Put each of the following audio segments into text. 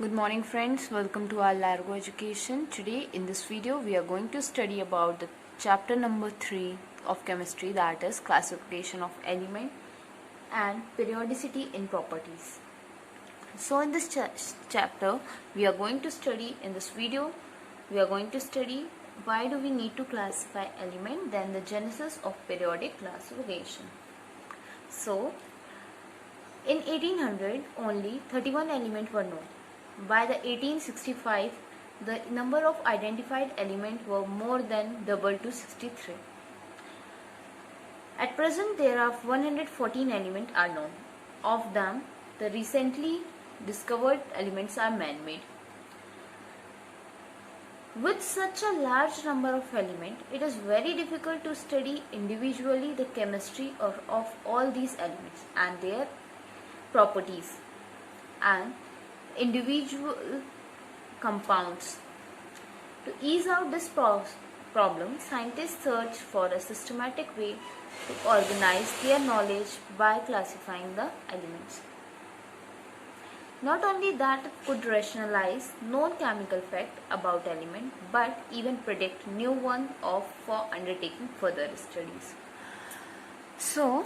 Good morning friends, welcome to our Largo Education. Today in this video we are going to study about the chapter number 3 of chemistry, that is classification of element and periodicity in properties. So in this chapter we are going to study, in this video we are going to study why do we need to classify element, then the genesis of periodic classification. So in 1800 only 31 elements were known. By the 1865, the number of identified elements were more than doubled to 63. At present, there are 114 elements are known. Of them, the recently discovered elements are man-made. With such a large number of elements, it is very difficult to study individually the chemistry of all these elements and their properties and individual compounds. To ease out this problem, scientists search for a systematic way to organize their knowledge by classifying the elements. Not only that it could rationalize known chemical facts about element, but even predict new one for undertaking further studies. So,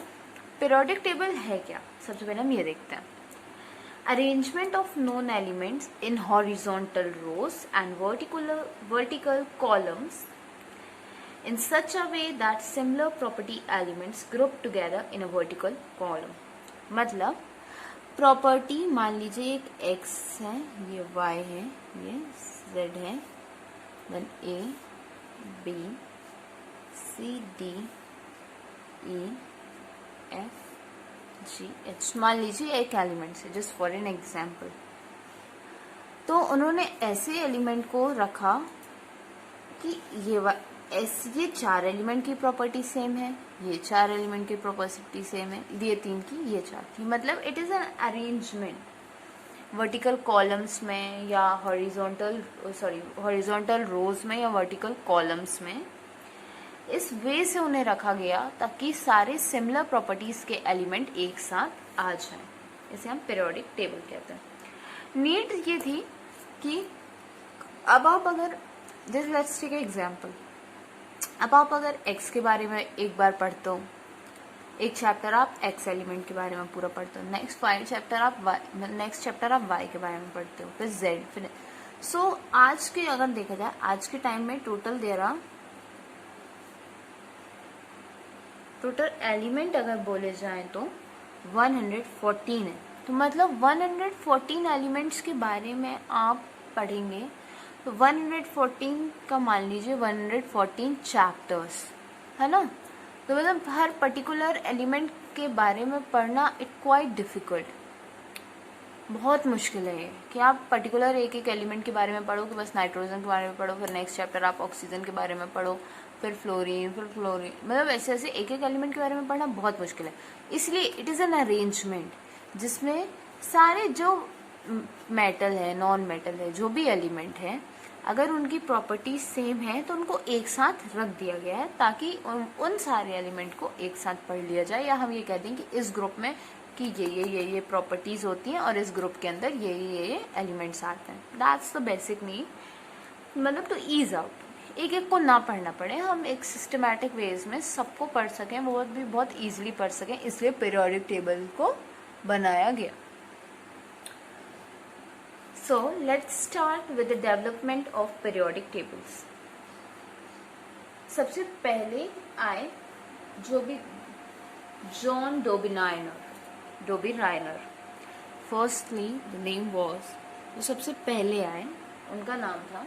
periodic table है क्या? सबसे पहले हम ये देखते हैं. Arrangement of known elements in horizontal rows and vertical columns in such a way that similar property elements group together in a vertical column. मतलब property मान लीजिए एक x है, ये y है, ये z है, then a, b, c, d, e, f, ji H मान लीजिए एक एलिमेंट है, जस्ट फॉर एन एग्जाम्पल. तो उन्होंने ऐसे एलिमेंट को रखा कि ये 4 एलिमेंट की प्रॉपर्टी सेम है, ये 4 एलिमेंट की प्रॉपर्टी सेम है, ये 3 की, ये 4 की. मतलब it is an arrangement vertical columns में या हॉरिजॉन्टल रोज में या वर्टिकल कॉलम्स में. इस वे से उन्हें रखा गया ताकि सारे सिमिलर प्रॉपर्टीज के एलिमेंट एक साथ आ जाएं. इसे हम पीरियोडिक टेबल कहते हैं. नीड ये थी कि अब आप अगर जस्ट लेट्स टेक एग्जांपल, अब आप अगर एक्स के बारे में एक बार पढ़ते हो, एक चैप्टर आप एक्स एलिमेंट के बारे में पूरा पढ़ते हो, नेक्स्ट चैप्टर आप वाई के बारे में पढ़ते हो, फिर जेड, फिर सो आज के अगर देखा जाए आज के टाइम में टोटल एलिमेंट अगर बोले जाएं तो 114 है. तो मतलब 114 एलिमेंट्स के बारे में आप पढ़ेंगे तो 114 का मान लीजिए 114 चैप्टर्स है ना. तो मतलब हर पर्टिकुलर एलिमेंट के बारे में पढ़ना इट क्वाइट डिफिकल्ट, बहुत मुश्किल है कि आप पर्टिकुलर एक एलिमेंट के बारे में पढ़ो कि बस नाइट्रोजन के बारे में पढ़ो, फिर नेक्स्ट चैप्टर आप ऑक्सीजन के बारे में पढ़ो, फिर फ्लोरीन, मतलब ऐसे ऐसे एक एलिमेंट के बारे में पढ़ना बहुत मुश्किल है. इसलिए इट इज़ एन अरेंजमेंट जिसमें सारे जो मेटल है, नॉन मेटल है, जो भी एलिमेंट है, अगर उनकी प्रॉपर्टीज सेम है तो उनको एक साथ रख दिया गया है ताकि उन सारे एलिमेंट को एक साथ पढ़ लिया जाए. या हम ये कहते हैं कि इस ग्रुप में कि ये प्रॉपर्टीज होती हैं और इस ग्रुप के अंदर ये एलिमेंट्स आते हैं. That's the basic need. मतलब टू ईज आउट, एक को ना पढ़ना पड़े, हम एक सिस्टमैटिक वेज में सबको पढ़ सकें, वो भी बहुत ईजिली पढ़ सकें, इसलिए पीरियोडिक टेबल को बनाया गया. So let's start with the development of periodic tables. सबसे पहले आए जो भी John Dobereiner. Firstly the name was, जो सबसे पहले आए उनका नाम था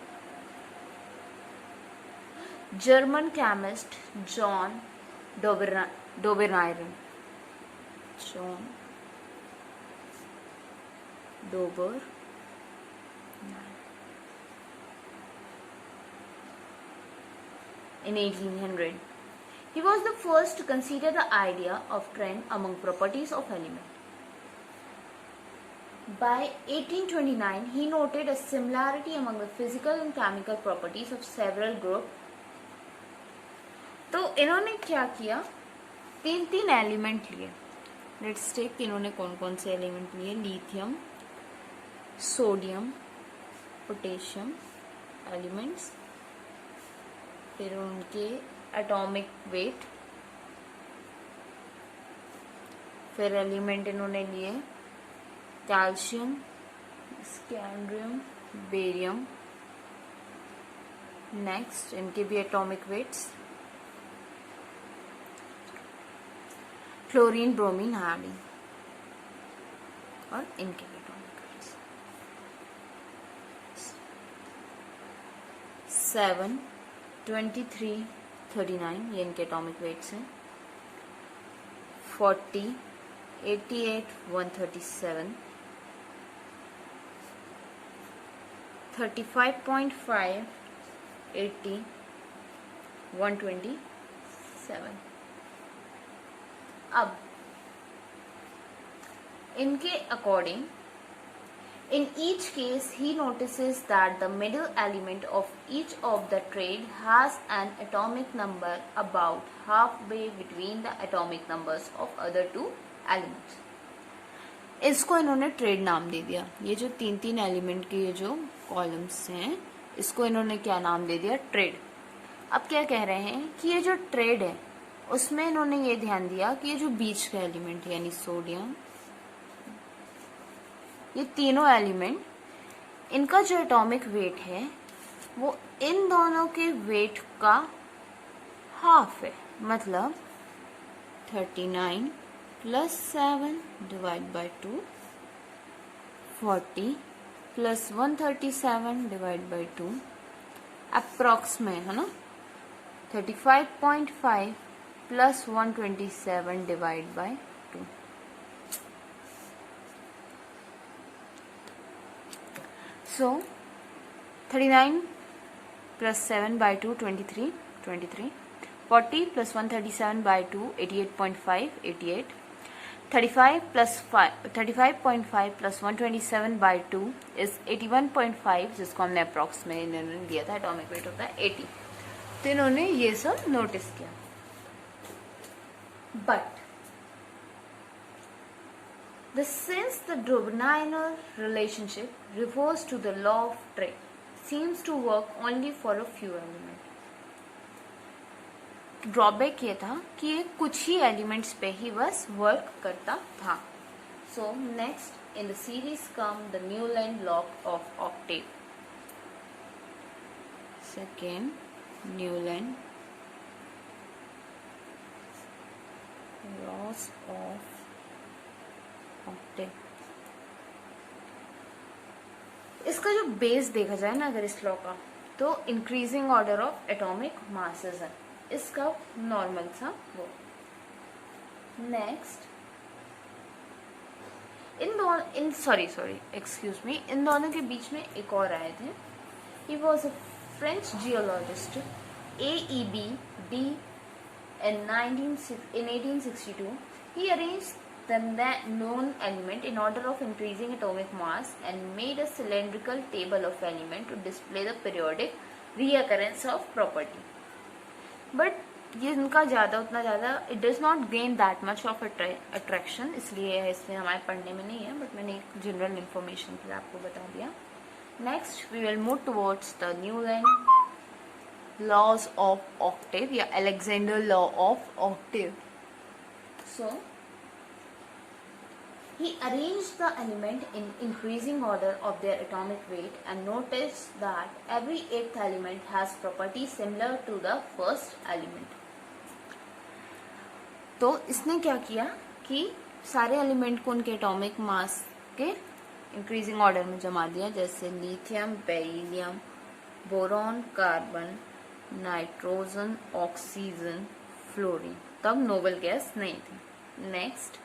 German chemist John Dobereiner. John Dobereiner. In 1800, he was the first to consider the idea of trend among properties of element. By 1829, he noted a similarity among the physical and chemical properties of several groups. तो इन्होंने क्या किया, 3 element लिए. Let's take, इन्होंने कौन कौन से element लिए, लिथियम, सोडियम, पोटेशियम एलिमेंट्स, फिर उनके एटॉमिक वेट, फिर एलिमेंट इन्होंने लिए कैल्शियम, स्कैंड्रियम, बेरियम। नेक्स्ट इनके भी atomic weights, chlorine, bromine, iodine, और इनके भी एटॉमिक वेट्स 7, 23, 39, ये इनके एटॉमिक वेट्स हैं। 40, 88, 137, 35.5, 80, 127। अब इनके according, in each case he notices that the middle element of each of the trade has an atomic number about halfway between the atomic numbers of other two elements. इसको इन्होंने trade नाम दे दिया। ये जो तीन तीन एलिमेंट के ये जो कॉलम्स हैं, इसको इन्होंने क्या नाम दे दिया? ट्रेड। अब क्या कह रहे हैं कि ये जो ट्रेड है उसमें इन्होंने ये ध्यान दिया कि ये जो बीच का एलिमेंट यानी सोडियम, ये तीनों एलिमेंट, इनका जो एटॉमिक वेट है वो इन दोनों के वेट का हाफ है। मतलब 39 plus 7 divide by 2, 40 plus 137 divide by 2, approx में है ना, 35.5 plus 127 divide by 2। So 39 plus 7 by 2, 23, 23. 40 plus 137 by 2, 88.5, 88. 35 plus 5, 35.5 plus 127 by 2 is 81.5, जिसको हमने अप्रॉक्स में इन्होंने दिया था, एटॉमिक वेट होता है 80। तो इन्होंने ये सब नोटिस किया। But since the Drobnian relationship refers to the law of trade, seems to work only for a few elements. Drawback ये था कि ये कुछ ही एलिमेंट्स पे ही बस वर्क करता था। So next in the series come the Newland law of octave. Second, Newland laws of octave. इसका जो बेस देखा जाए ना अगर इस लॉ का, तो increasing order of atomic masses है इसका नॉर्मल सा वो। नेक्स्ट इन दोनों के बीच में एक और आए थे। He was a French geologist AEB D in 1862. He arranged the known element in order of increasing atomic mass and made a cylindrical table of element to display the periodic reoccurrence of property. But ये इनका उतना ज़्यादा it does not gain that much of attraction, इसलिए इसमें हमारे पढ़ने में नहीं है, बट मैंने एक जनरल इन्फॉर्मेशन के लिए आपको बता दिया। Next we will move towards the Newland laws of octave या Alexander law of octave. So he arranged the element in increasing order of their atomic weight and noticed that every eighth element has properties similar to the first element. तो इसने क्या किया कि सारे element को उनके atomic mass के increasing order में जमा दिया, जैसे lithium, beryllium, boron, carbon, nitrogen, oxygen, fluorine. तब नोबल गैस नहीं थी। Next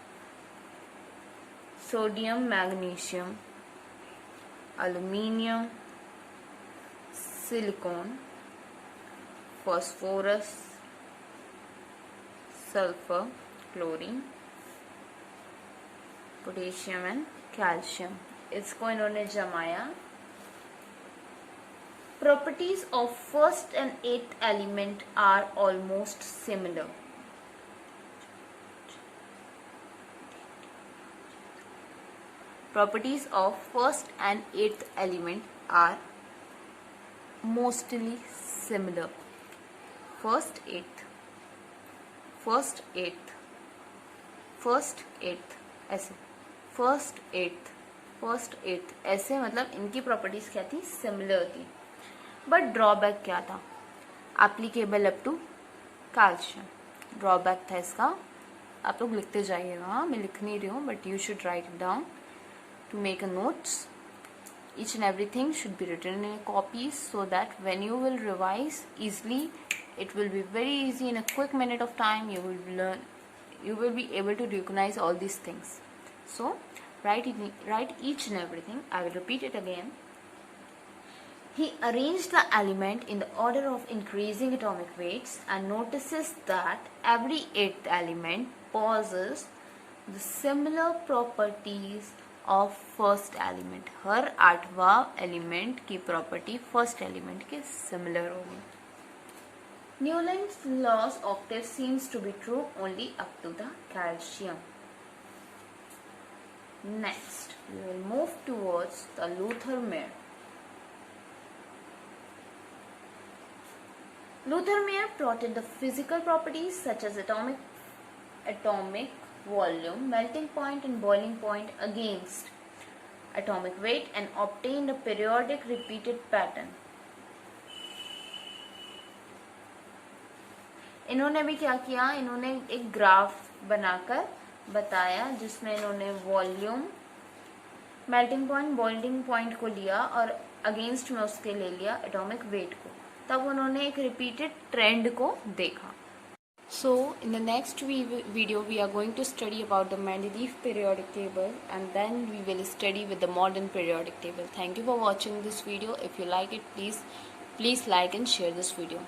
sodium, magnesium, aluminium, silicon, phosphorus, sulphur, chlorine, potassium and calcium, इसको इन्होंने जमाया। Properties of first and eighth element are almost similar. Properties of first and eighth element are mostly similar. First eighth, first eighth, first eighth, ऐसे first eighth, first eighth, ऐसे मतलब इनकी properties क्या थी, similar थी. बट ड्रॉबैक क्या था, applicable up to calcium. Drawback था इसका, आप लोग लिखते जाइएगा, हाँ मैं लिख नहीं रही हूँ but you should write it down to make a notes. Each and everything should be written in copies so that when you will revise easily, it will be very easy. In a quick minute of time you will learn, you will be able to recognize all these things. So write each and everything. I will repeat it again. He arranged the element in the order of increasing atomic weights and notices that every eighth element possesses the similar properties of first element. हर आठवां element की property first element के similar होगी. Newton's laws octave seems to be true only up to the calcium. Next, we will move towards the Luther-Meyer. Luther-Meyer plotted the physical properties such as atomic volume, melting point and boiling point against atomic weight and obtained a periodic repeated pattern. इन्होंने भी क्या किया, इन्होंने एक graph बनाकर बताया जिसमें इन्होंने volume, melting point, boiling point को लिया और अगेंस्ट में उसके ले लिया एटॉमिक वेट को. तब उन्होंने एक रिपीटेड ट्रेंड को देखा. So in the next video we are going to study about the Mendeleev periodic table and then we will study with the modern periodic table. Thank you for watching this video. If you like it, please like and share this video.